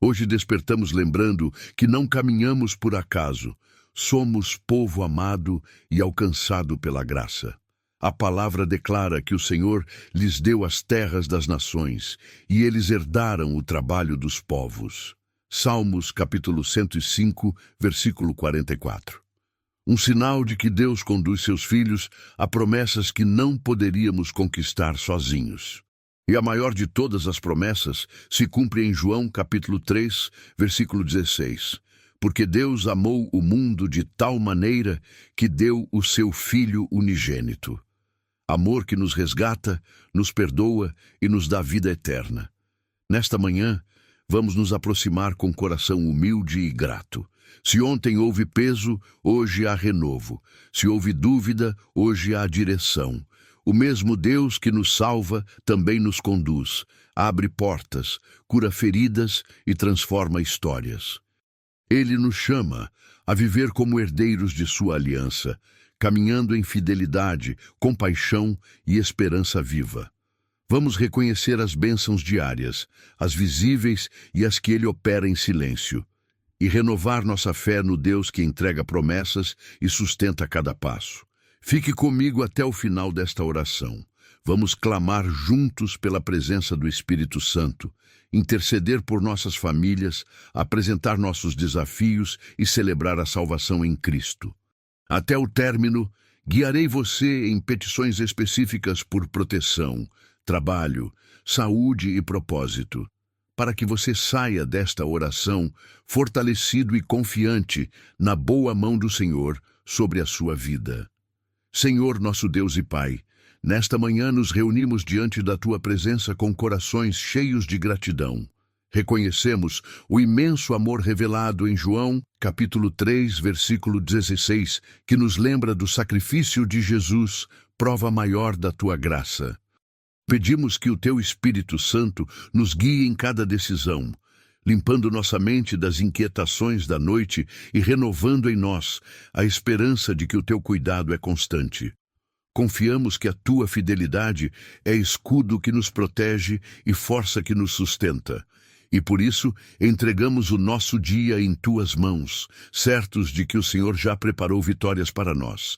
Hoje despertamos lembrando que não caminhamos por acaso. Somos povo amado e alcançado pela graça. A palavra declara que o Senhor lhes deu as terras das nações e eles herdaram o trabalho dos povos. Salmos capítulo 105, versículo 44. Um sinal de que Deus conduz seus filhos a promessas que não poderíamos conquistar sozinhos. E a maior de todas as promessas se cumpre em João capítulo 3, versículo 16. Porque Deus amou o mundo de tal maneira que deu o seu Filho unigênito. Amor que nos resgata, nos perdoa e nos dá vida eterna. Nesta manhã, vamos nos aproximar com coração humilde e grato. Se ontem houve peso, hoje há renovo. Se houve dúvida, hoje há direção. O mesmo Deus que nos salva também nos conduz, abre portas, cura feridas e transforma histórias. Ele nos chama a viver como herdeiros de sua aliança, caminhando em fidelidade, compaixão e esperança viva. Vamos reconhecer as bênçãos diárias, as visíveis e as que ele opera em silêncio, e renovar nossa fé no Deus que entrega promessas e sustenta cada passo. Fique comigo até o final desta oração. Vamos clamar juntos pela presença do Espírito Santo, interceder por nossas famílias, apresentar nossos desafios e celebrar a salvação em Cristo. Até o término, guiarei você em petições específicas por proteção, trabalho, saúde e propósito, para que você saia desta oração fortalecido e confiante na boa mão do Senhor sobre a sua vida. Senhor, nosso Deus e Pai, nesta manhã nos reunimos diante da Tua presença com corações cheios de gratidão. Reconhecemos o imenso amor revelado em João, capítulo 3, versículo 16, que nos lembra do sacrifício de Jesus, prova maior da Tua graça. Pedimos que o Teu Espírito Santo nos guie em cada decisão, limpando nossa mente das inquietações da noite e renovando em nós a esperança de que o Teu cuidado é constante. Confiamos que a Tua fidelidade é escudo que nos protege e força que nos sustenta. E por isso entregamos o nosso dia em Tuas mãos, certos de que o Senhor já preparou vitórias para nós.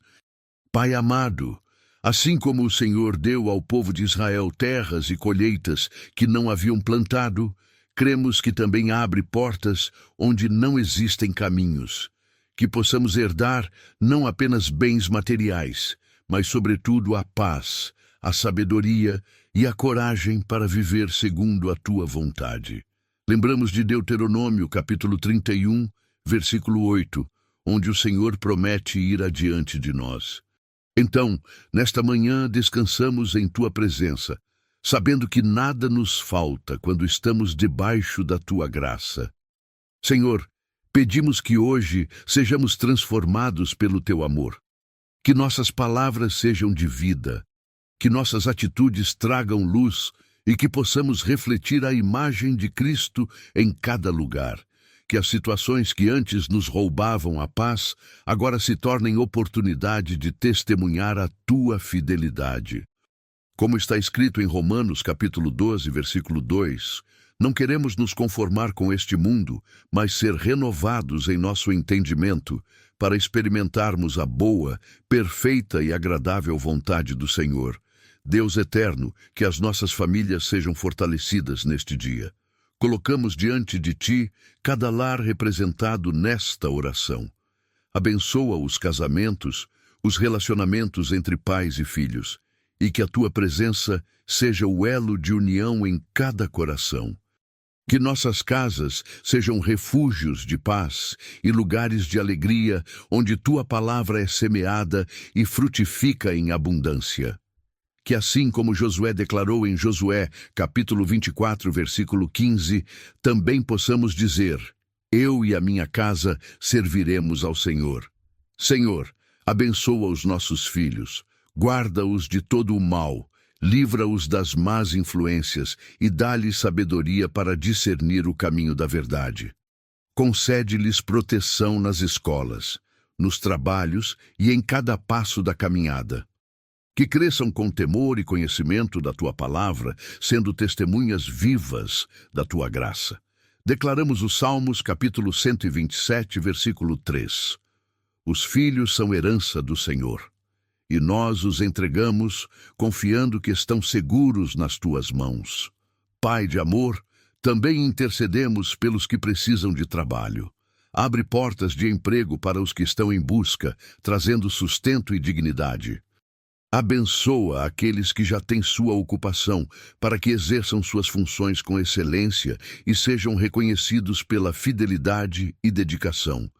Pai amado, assim como o Senhor deu ao povo de Israel terras e colheitas que não haviam plantado, cremos que também abre portas onde não existem caminhos, que possamos herdar não apenas bens materiais, mas sobretudo a paz, a sabedoria e a coragem para viver segundo a Tua vontade. Lembramos de Deuteronômio, capítulo 31, versículo 8, onde o Senhor promete ir adiante de nós. Então, nesta manhã, descansamos em Tua presença, sabendo que nada nos falta quando estamos debaixo da Tua graça. Senhor, pedimos que hoje sejamos transformados pelo Teu amor, que nossas palavras sejam de vida, que nossas atitudes tragam luz e que possamos refletir a imagem de Cristo em cada lugar, que as situações que antes nos roubavam a paz agora se tornem oportunidade de testemunhar a Tua fidelidade. Como está escrito em Romanos capítulo 12, versículo 2, não queremos nos conformar com este mundo, mas ser renovados em nosso entendimento para experimentarmos a boa, perfeita e agradável vontade do Senhor. Deus eterno, que as nossas famílias sejam fortalecidas neste dia. Colocamos diante de Ti cada lar representado nesta oração. Abençoa os casamentos, os relacionamentos entre pais e filhos, e que a Tua presença seja o elo de união em cada coração. Que nossas casas sejam refúgios de paz e lugares de alegria, onde Tua palavra é semeada e frutifica em abundância. Que assim como Josué declarou em Josué, capítulo 24, versículo 15, também possamos dizer: eu e a minha casa serviremos ao Senhor. Senhor, abençoa os nossos filhos, guarda-os de todo o mal, livra-os das más influências e dá-lhes sabedoria para discernir o caminho da verdade. Concede-lhes proteção nas escolas, nos trabalhos e em cada passo da caminhada. Que cresçam com temor e conhecimento da Tua palavra, sendo testemunhas vivas da Tua graça. Declaramos os Salmos, capítulo 127, versículo 3. Os filhos são herança do Senhor, e nós os entregamos, confiando que estão seguros nas tuas mãos. Pai de amor, também intercedemos pelos que precisam de trabalho. Abre portas de emprego para os que estão em busca, trazendo sustento e dignidade. Abençoa aqueles que já têm sua ocupação, para que exerçam suas funções com excelência e sejam reconhecidos pela fidelidade e dedicação.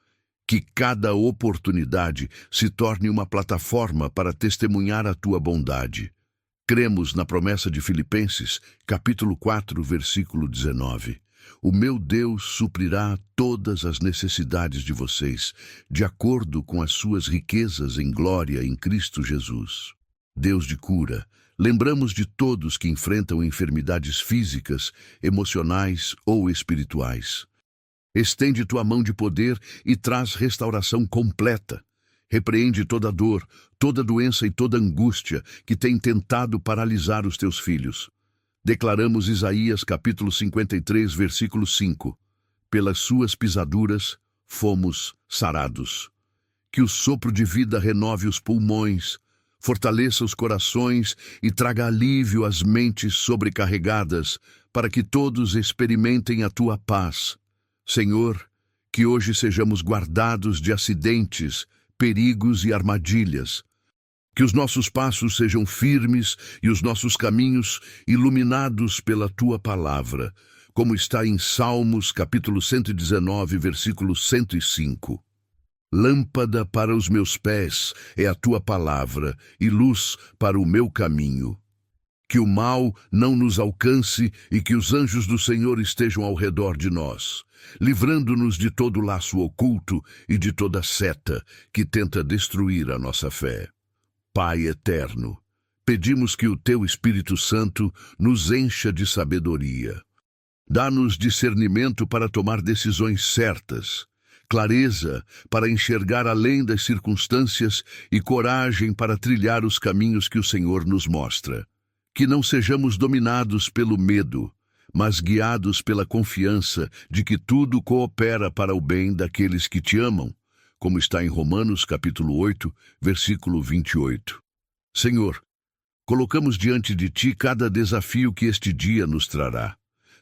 Que cada oportunidade se torne uma plataforma para testemunhar a tua bondade. Cremos na promessa de Filipenses, capítulo 4, versículo 19. O meu Deus suprirá todas as necessidades de vocês, de acordo com as suas riquezas em glória em Cristo Jesus. Deus de cura, lembramos de todos que enfrentam enfermidades físicas, emocionais ou espirituais. Estende tua mão de poder e traz restauração completa. Repreende toda dor, toda doença e toda angústia que tem tentado paralisar os teus filhos. Declaramos Isaías capítulo 53, versículo 5. Pelas suas pisaduras fomos sarados. Que o sopro de vida renove os pulmões, fortaleça os corações e traga alívio às mentes sobrecarregadas, para que todos experimentem a tua paz. Senhor, que hoje sejamos guardados de acidentes, perigos e armadilhas. Que os nossos passos sejam firmes e os nossos caminhos iluminados pela tua palavra, como está em Salmos, capítulo 119, versículo 105. Lâmpada para os meus pés é a tua palavra e luz para o meu caminho. Que o mal não nos alcance e que os anjos do Senhor estejam ao redor de nós, livrando-nos de todo laço oculto e de toda seta que tenta destruir a nossa fé. Pai eterno, pedimos que o teu Espírito Santo nos encha de sabedoria. Dá-nos discernimento para tomar decisões certas, clareza para enxergar além das circunstâncias e coragem para trilhar os caminhos que o Senhor nos mostra. Que não sejamos dominados pelo medo, mas guiados pela confiança de que tudo coopera para o bem daqueles que te amam, como está em Romanos capítulo 8, versículo 28. Senhor, colocamos diante de ti cada desafio que este dia nos trará.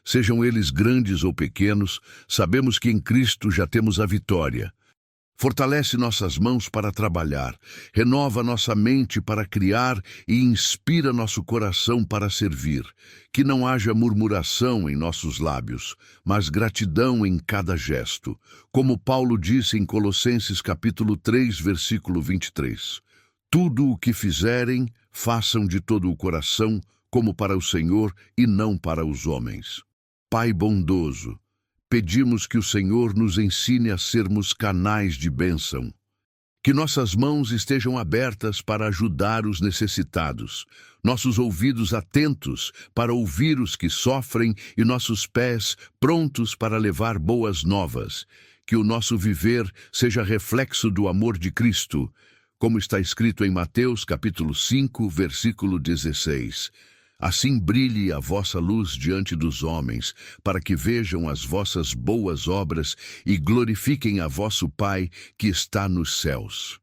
Sejam eles grandes ou pequenos, sabemos que em Cristo já temos a vitória. Fortalece nossas mãos para trabalhar, renova nossa mente para criar e inspira nosso coração para servir. Que não haja murmuração em nossos lábios, mas gratidão em cada gesto. Como Paulo disse em Colossenses capítulo 3, versículo 23. Tudo o que fizerem, façam de todo o coração, como para o Senhor e não para os homens. Pai bondoso, pedimos que o Senhor nos ensine a sermos canais de bênção. Que nossas mãos estejam abertas para ajudar os necessitados, nossos ouvidos atentos para ouvir os que sofrem e nossos pés prontos para levar boas novas. Que o nosso viver seja reflexo do amor de Cristo, como está escrito em Mateus capítulo 5, versículo 16. Assim brilhe a vossa luz diante dos homens, para que vejam as vossas boas obras e glorifiquem a vosso Pai que está nos céus.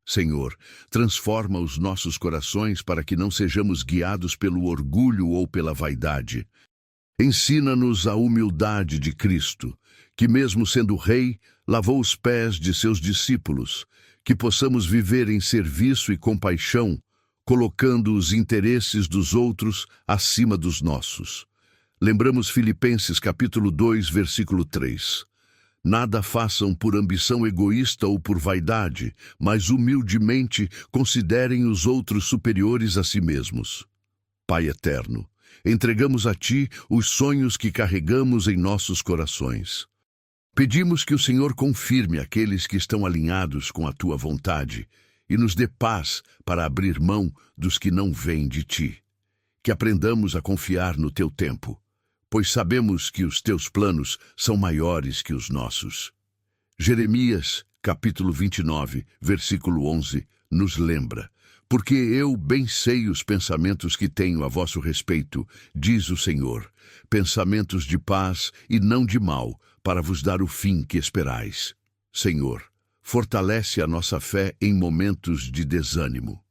Senhor, transforma os nossos corações para que não sejamos guiados pelo orgulho ou pela vaidade. Ensina-nos a humildade de Cristo, que mesmo sendo rei, lavou os pés de seus discípulos, que possamos viver em serviço e compaixão, colocando os interesses dos outros acima dos nossos. Lembramos Filipenses capítulo 2, versículo 3. Nada façam por ambição egoísta ou por vaidade, mas humildemente considerem os outros superiores a si mesmos. Pai eterno, entregamos a Ti os sonhos que carregamos em nossos corações. Pedimos que o Senhor confirme aqueles que estão alinhados com a Tua vontade e nos dê paz para abrir mão dos que não vêm de Ti. Que aprendamos a confiar no Teu tempo, pois sabemos que os Teus planos são maiores que os nossos. Jeremias, capítulo 29, versículo 11, nos lembra: porque eu bem sei os pensamentos que tenho a vosso respeito, diz o Senhor, pensamentos de paz e não de mal, para vos dar o fim que esperais. Senhor, fortalece a nossa fé em momentos de desânimo.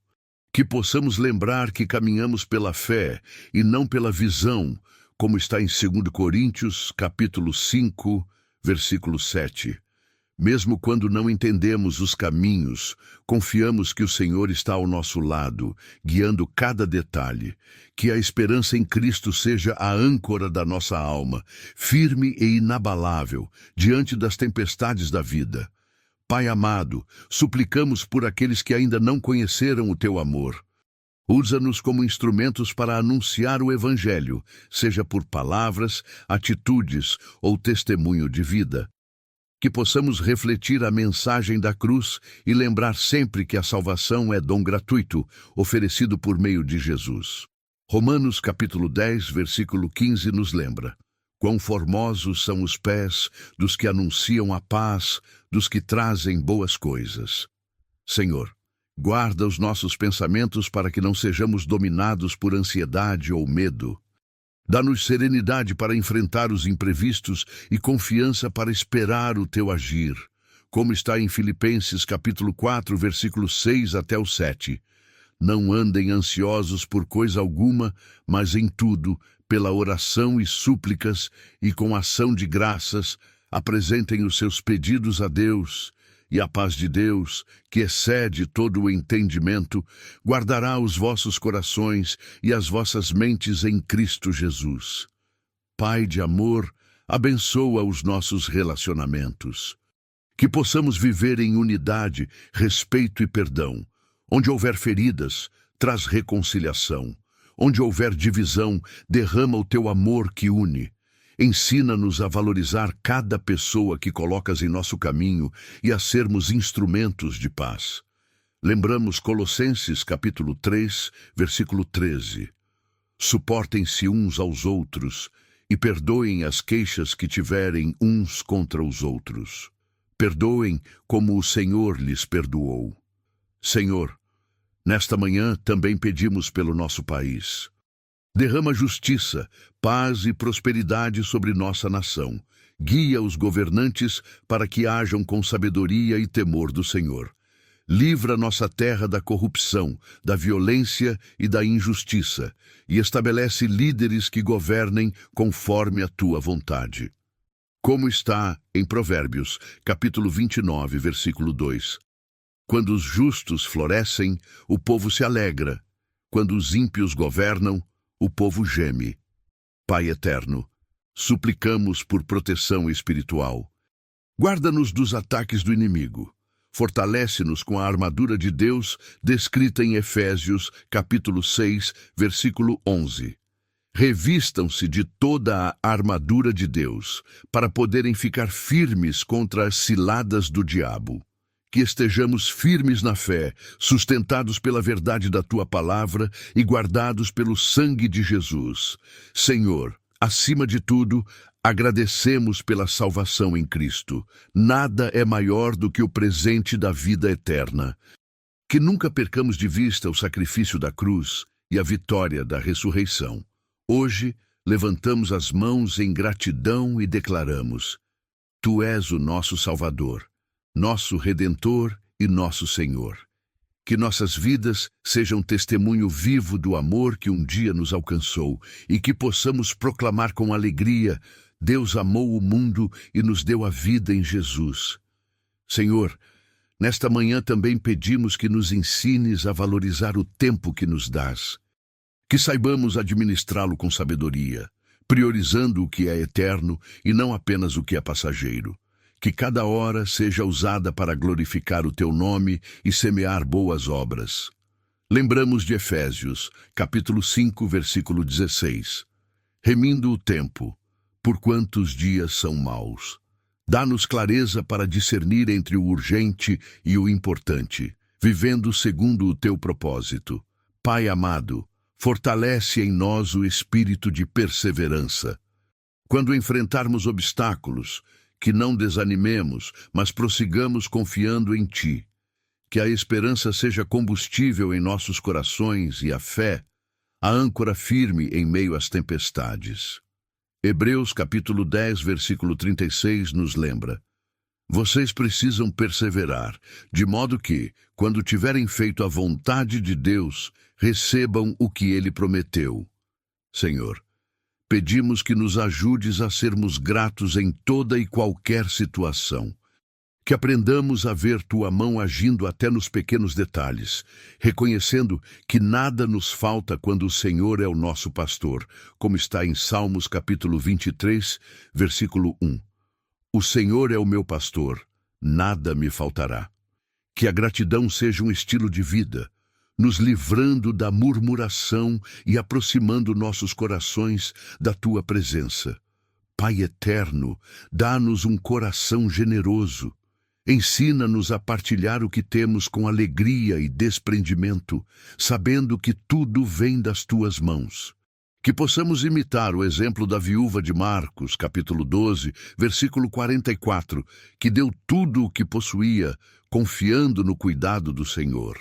Que possamos lembrar que caminhamos pela fé e não pela visão, como está em 2 Coríntios, capítulo 5, versículo 7. Mesmo quando não entendemos os caminhos, confiamos que o Senhor está ao nosso lado, guiando cada detalhe. Que a esperança em Cristo seja a âncora da nossa alma, firme e inabalável, diante das tempestades da vida. Pai amado, suplicamos por aqueles que ainda não conheceram o Teu amor. Usa-nos como instrumentos para anunciar o Evangelho, seja por palavras, atitudes ou testemunho de vida. Que possamos refletir a mensagem da cruz e lembrar sempre que a salvação é dom gratuito, oferecido por meio de Jesus. Romanos capítulo 10, versículo 15 nos lembra: quão formosos são os pés dos que anunciam a paz, dos que trazem boas coisas. Senhor, guarda os nossos pensamentos para que não sejamos dominados por ansiedade ou medo. Dá-nos serenidade para enfrentar os imprevistos e confiança para esperar o Teu agir. Como está em Filipenses capítulo 4, versículos 6 até o 7. Não andem ansiosos por coisa alguma, mas em tudo, pela oração e súplicas e com ação de graças, apresentem os seus pedidos a Deus, e a paz de Deus, que excede todo o entendimento, guardará os vossos corações e as vossas mentes em Cristo Jesus. Pai de amor, abençoa os nossos relacionamentos. Que possamos viver em unidade, respeito e perdão. Onde houver feridas, traz reconciliação. Onde houver divisão, derrama o Teu amor que une. Ensina-nos a valorizar cada pessoa que colocas em nosso caminho e a sermos instrumentos de paz. Lembramos Colossenses capítulo 3, versículo 13. Suportem-se uns aos outros e perdoem as queixas que tiverem uns contra os outros. Perdoem como o Senhor lhes perdoou. Senhor, nesta manhã também pedimos pelo nosso país. Derrama justiça, paz e prosperidade sobre nossa nação. Guia os governantes para que hajam com sabedoria e temor do Senhor. Livra nossa terra da corrupção, da violência e da injustiça, e estabelece líderes que governem conforme a Tua vontade. Como está em Provérbios, capítulo 29, versículo 2. Quando os justos florescem, o povo se alegra. Quando os ímpios governam, o povo geme. Pai eterno, suplicamos por proteção espiritual. Guarda-nos dos ataques do inimigo. Fortalece-nos com a armadura de Deus, descrita em Efésios, capítulo 6, versículo 11. Revistam-se de toda a armadura de Deus, para poderem ficar firmes contra as ciladas do diabo. Que estejamos firmes na fé, sustentados pela verdade da Tua palavra e guardados pelo sangue de Jesus. Senhor, acima de tudo, agradecemos pela salvação em Cristo. Nada é maior do que o presente da vida eterna. Que nunca percamos de vista o sacrifício da cruz e a vitória da ressurreição. Hoje, levantamos as mãos em gratidão e declaramos: Tu és o nosso Salvador, nosso Redentor e nosso Senhor. Que nossas vidas sejam testemunho vivo do amor que um dia nos alcançou e que possamos proclamar com alegria: Deus amou o mundo e nos deu a vida em Jesus. Senhor, nesta manhã também pedimos que nos ensines a valorizar o tempo que nos dás. Que saibamos administrá-lo com sabedoria, priorizando o que é eterno e não apenas o que é passageiro. Que cada hora seja usada para glorificar o Teu nome e semear boas obras. Lembramos de Efésios, capítulo 5, versículo 16. Remindo o tempo, porquanto os dias são maus. Dá-nos clareza para discernir entre o urgente e o importante, vivendo segundo o Teu propósito. Pai amado, fortalece em nós o espírito de perseverança. Quando enfrentarmos obstáculos, que não desanimemos, mas prossigamos confiando em Ti. Que a esperança seja combustível em nossos corações e a fé, a âncora firme em meio às tempestades. Hebreus capítulo 10, versículo 36 nos lembra: vocês precisam perseverar, de modo que, quando tiverem feito a vontade de Deus, recebam o que Ele prometeu. Senhor, pedimos que nos ajudes a sermos gratos em toda e qualquer situação. Que aprendamos a ver Tua mão agindo até nos pequenos detalhes, reconhecendo que nada nos falta quando o Senhor é o nosso pastor, como está em Salmos capítulo 23, versículo 1. O Senhor é o meu pastor, nada me faltará. Que a gratidão seja um estilo de vida, nos livrando da murmuração e aproximando nossos corações da Tua presença. Pai eterno, dá-nos um coração generoso. Ensina-nos a partilhar o que temos com alegria e desprendimento, sabendo que tudo vem das Tuas mãos. Que possamos imitar o exemplo da viúva de Marcos, capítulo 12, versículo 44, que deu tudo o que possuía, confiando no cuidado do Senhor.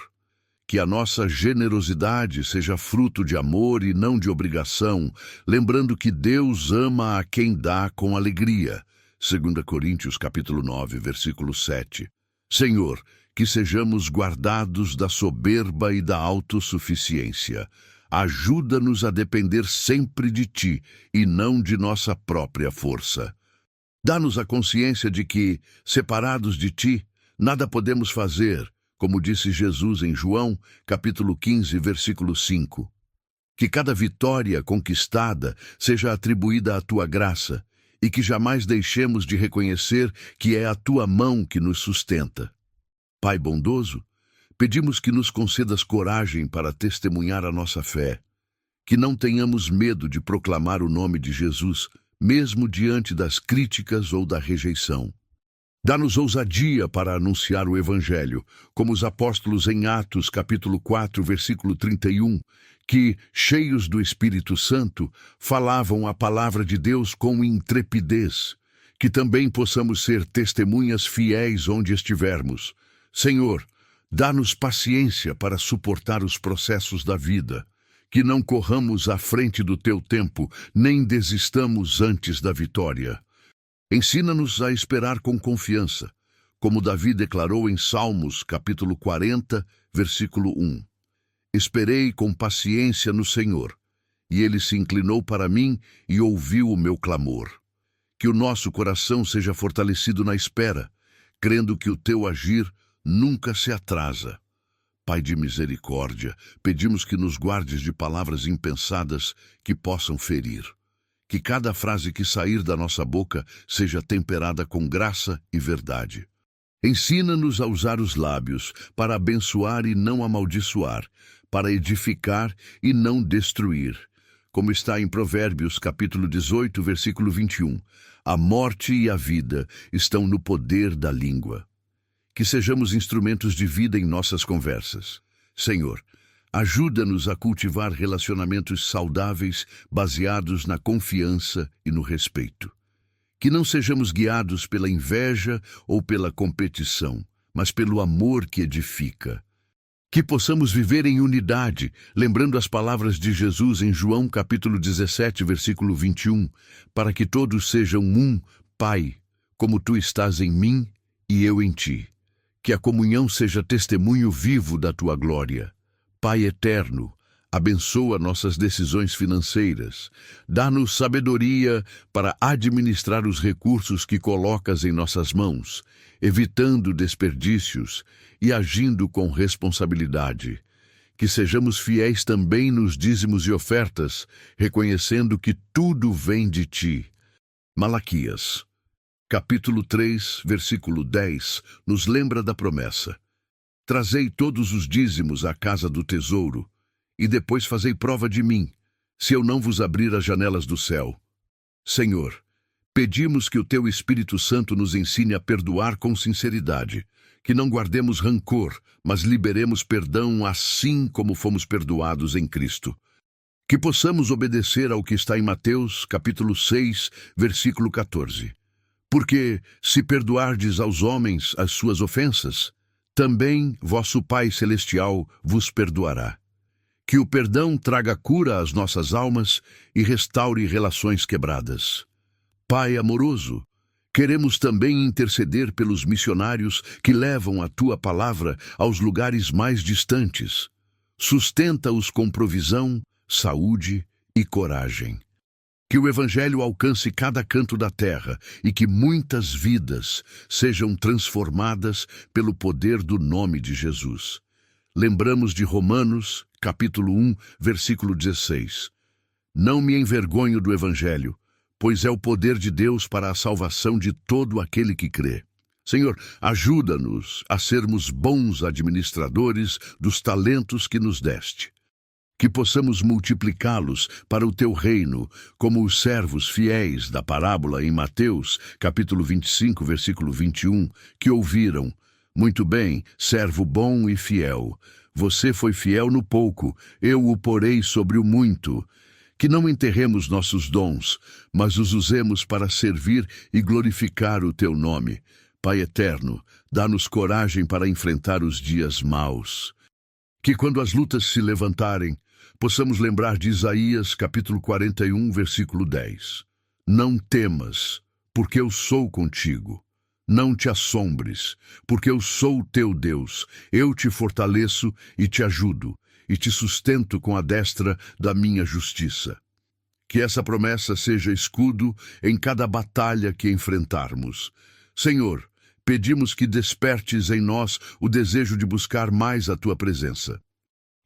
Que a nossa generosidade seja fruto de amor e não de obrigação, lembrando que Deus ama a quem dá com alegria. 2 Coríntios capítulo 9, versículo 7. Senhor, que sejamos guardados da soberba e da autossuficiência. Ajuda-nos a depender sempre de Ti e não de nossa própria força. Dá-nos a consciência de que, separados de Ti, nada podemos fazer, como disse Jesus em João, capítulo 15, versículo 5. Que cada vitória conquistada seja atribuída à Tua graça, e que jamais deixemos de reconhecer que é a Tua mão que nos sustenta. Pai bondoso, pedimos que nos concedas coragem para testemunhar a nossa fé, que não tenhamos medo de proclamar o nome de Jesus, mesmo diante das críticas ou da rejeição. Dá-nos ousadia para anunciar o Evangelho, como os apóstolos em Atos, capítulo 4, versículo 31, que, cheios do Espírito Santo, falavam a palavra de Deus com intrepidez, que também possamos ser testemunhas fiéis onde estivermos. Senhor, dá-nos paciência para suportar os processos da vida, que não corramos à frente do Teu tempo, nem desistamos antes da vitória. Ensina-nos a esperar com confiança, como Davi declarou em Salmos, capítulo 40, versículo 1. Esperei com paciência no Senhor, e Ele se inclinou para mim e ouviu o meu clamor. Que o nosso coração seja fortalecido na espera, crendo que o Teu agir nunca se atrasa. Pai de misericórdia, pedimos que nos guardes de palavras impensadas que possam ferir. Que cada frase que sair da nossa boca seja temperada com graça e verdade. Ensina-nos a usar os lábios para abençoar e não amaldiçoar, para edificar e não destruir. Como está em Provérbios, capítulo 18, versículo 21. A morte e a vida estão no poder da língua. Que sejamos instrumentos de vida em nossas conversas. Senhor, ajuda-nos a cultivar relacionamentos saudáveis baseados na confiança e no respeito. Que não sejamos guiados pela inveja ou pela competição, mas pelo amor que edifica. Que possamos viver em unidade, lembrando as palavras de Jesus em João capítulo 17, versículo 21, para que todos sejam um, Pai, como Tu estás em mim e eu em Ti. Que a comunhão seja testemunho vivo da Tua glória. Pai eterno, abençoa nossas decisões financeiras. Dá-nos sabedoria para administrar os recursos que colocas em nossas mãos, evitando desperdícios e agindo com responsabilidade. Que sejamos fiéis também nos dízimos e ofertas, reconhecendo que tudo vem de Ti. Malaquias, capítulo 3, versículo 10, nos lembra da promessa. Trazei todos os dízimos à casa do tesouro, e depois fazei prova de mim, se eu não vos abrir as janelas do céu. Senhor, pedimos que o Teu Espírito Santo nos ensine a perdoar com sinceridade, que não guardemos rancor, mas liberemos perdão assim como fomos perdoados em Cristo. Que possamos obedecer ao que está em Mateus, capítulo 6, versículo 14. Porque, se perdoardes aos homens as suas ofensas, também vosso Pai Celestial vos perdoará. Que o perdão traga cura às nossas almas e restaure relações quebradas. Pai amoroso, queremos também interceder pelos missionários que levam a Tua palavra aos lugares mais distantes. Sustenta-os com provisão, saúde e coragem. Que o Evangelho alcance cada canto da terra e que muitas vidas sejam transformadas pelo poder do nome de Jesus. Lembramos de Romanos, capítulo 1, versículo 16. Não me envergonho do Evangelho, pois é o poder de Deus para a salvação de todo aquele que crê. Senhor, ajuda-nos a sermos bons administradores dos talentos que nos deste. Que possamos multiplicá-los para o Teu reino, como os servos fiéis da parábola em Mateus, capítulo 25, versículo 21, que ouviram: Muito bem, servo bom e fiel. Você foi fiel no pouco, eu o porei sobre o muito. Que não enterremos nossos dons, mas os usemos para servir e glorificar o Teu nome. Pai eterno, dá-nos coragem para enfrentar os dias maus. Que quando as lutas se levantarem, possamos lembrar de Isaías, capítulo 41, versículo 10. Não temas, porque eu sou contigo. Não te assombres, porque eu sou o teu Deus. Eu te fortaleço e te ajudo, e te sustento com a destra da minha justiça. Que essa promessa seja escudo em cada batalha que enfrentarmos. Senhor, pedimos que despertes em nós o desejo de buscar mais a Tua presença.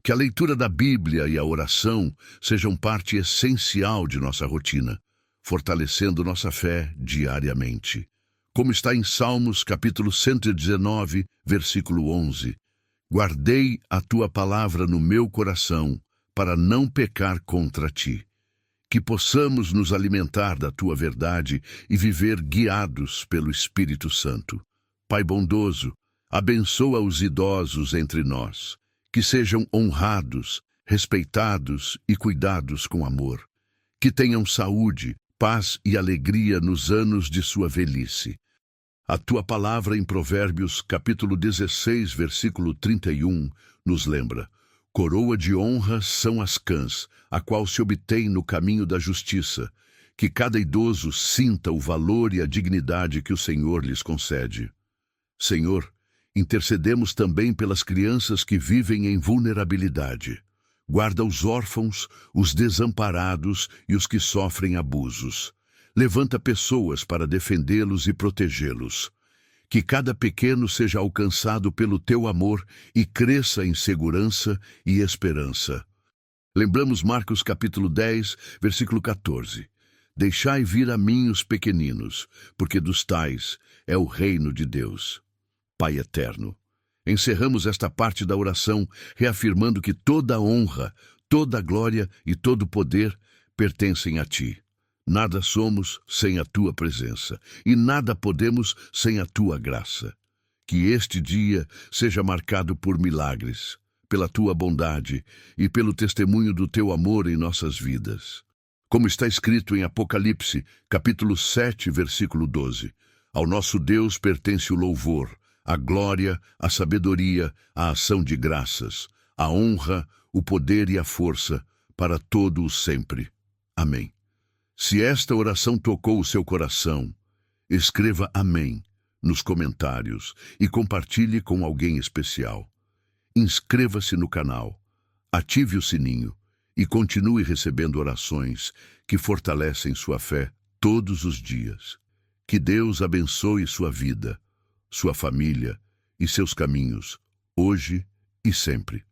Que a leitura da Bíblia e a oração sejam parte essencial de nossa rotina, fortalecendo nossa fé diariamente. Como está em Salmos, capítulo 119, versículo 11. Guardei a Tua palavra no meu coração, para não pecar contra Ti. Que possamos nos alimentar da Tua verdade e viver guiados pelo Espírito Santo. Pai bondoso, abençoa os idosos entre nós, que sejam honrados, respeitados e cuidados com amor. Que tenham saúde, paz e alegria nos anos de sua velhice. A Tua palavra em Provérbios, capítulo 16, versículo 31, nos lembra: Coroa de honra são as cãs, a qual se obtém no caminho da justiça. Que cada idoso sinta o valor e a dignidade que o Senhor lhes concede. Senhor, intercedemos também pelas crianças que vivem em vulnerabilidade. Guarda os órfãos, os desamparados e os que sofrem abusos. Levanta pessoas para defendê-los e protegê-los. Que cada pequeno seja alcançado pelo Teu amor e cresça em segurança e esperança. Lembramos Marcos capítulo 10, versículo 14. Deixai vir a mim os pequeninos, porque dos tais é o reino de Deus. Pai eterno, encerramos esta parte da oração reafirmando que toda a honra, toda a glória e todo o poder pertencem a Ti. Nada somos sem a Tua presença, e nada podemos sem a Tua graça. Que este dia seja marcado por milagres, pela Tua bondade e pelo testemunho do Teu amor em nossas vidas. Como está escrito em Apocalipse, capítulo 7, versículo 12, ao nosso Deus pertence o louvor, a glória, a sabedoria, a ação de graças, a honra, o poder e a força, para todo o sempre. Amém. Se esta oração tocou o seu coração, escreva amém nos comentários e compartilhe com alguém especial. Inscreva-se no canal, ative o sininho e continue recebendo orações que fortalecem sua fé todos os dias. Que Deus abençoe sua vida, sua família e seus caminhos, hoje e sempre.